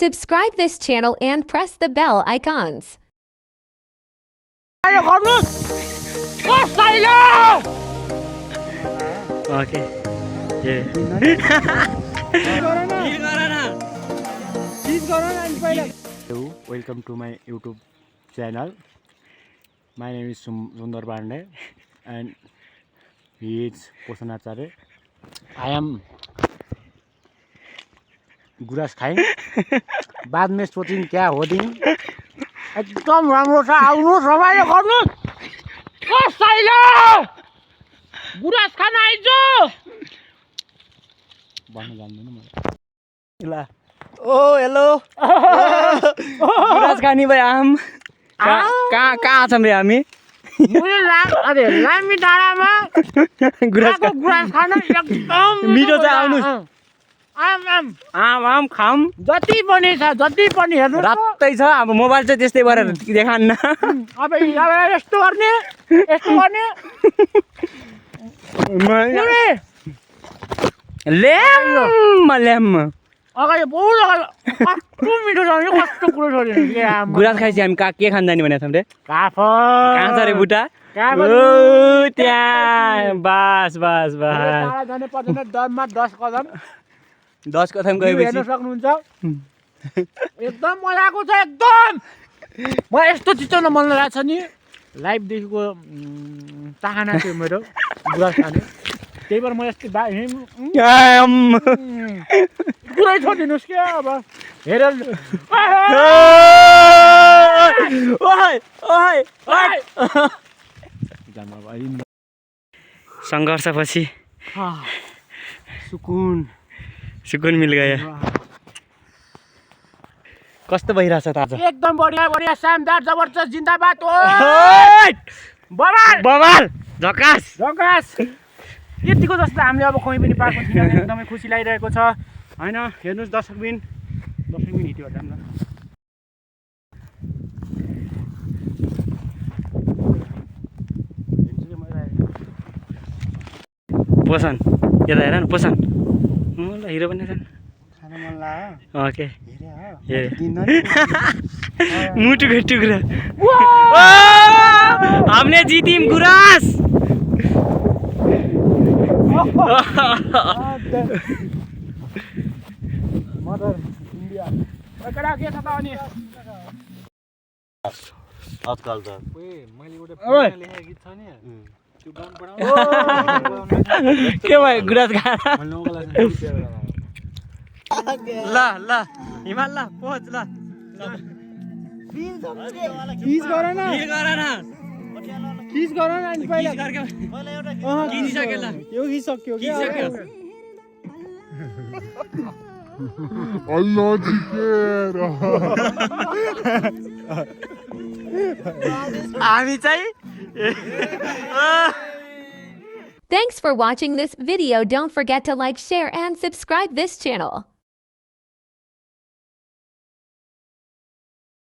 Subscribe this channel and press the bell icons. Okay. Yeah. Hello, welcome to my YouTube channel. My name is Sundar Pandey and he is Posan Acharya. I am गुरास खाएँ बाद में सोचिन् क्या हो दिन एकदम राम्रो छ आउनुस् रमाइलो गर्नुस् कसैले गुरास खान आइजो भन्न जान्दैन म ल ओ हेलो गुरास खानी भाइ आम कहाँ छौँ रे हामी लामी डाँडामा गुरास खान एकदम मिठो छ आउनुस् आम आम आम आम खाम जति पनि हेर्नु रातै छ अब मोबाइल चाहिँ त्यस्तै गरेर देखान्न अब यस्तो गर्ने ल्याम ल्याम अगाडि बहुत अगाडि कस्तो मिठो छ नि कस्तो कुरो छ गुरास खाएपछि हामी के खान जाने भनेको छौँ रे कहाँ छ रे बुटा त्यहाँ बस बस बस जाने पर्दैन दममा 10 कदम 10 कदम गएपछि हेर्न सक्नुहुन्छ एकदम मजाको छ एकदम म यस्तो चिचो मन लागेछ नि लाइभ देखिको चाहना थियो मेरो गुरास खाने त्यही भएर म यस्तो पुरै छोडिदिनुहोस् क्या अब हेरेर सङ्घर्षपछि सुकुन मिल गयो कस्तो भइरहेछ त आज एकदम बढिया शानदार जबरजस्त जिन्दाबाद बवाल झकास यतिको जस्तो हामीले अब कहीँ पनि पाएको छैन एकदमै खुसी लागिरहेको छ हैन हेर्नुस् दर्शकबिन हिट्यो होला ल पोसन यता हेर न पोसन ल हिरो पनि छन् खान मन लाग्यो ओके मुटुको टुक्रा हामीले जित्यौँ गुरास मदर इन्डिया एकरा के छ त अनि आजकल त मैले एउटा लेखेको गीत छ नि त्यो गाउन पढाउ के भयो गुरास खा ल हिमाल ल पहुँच ल किस गर न अनि पहिला किनिसके ल यो खिसक्यो के अल्लाह जिकेर हामी चाहिँ Thanks for watching this video. Don't forget to like, share, and subscribe this channel.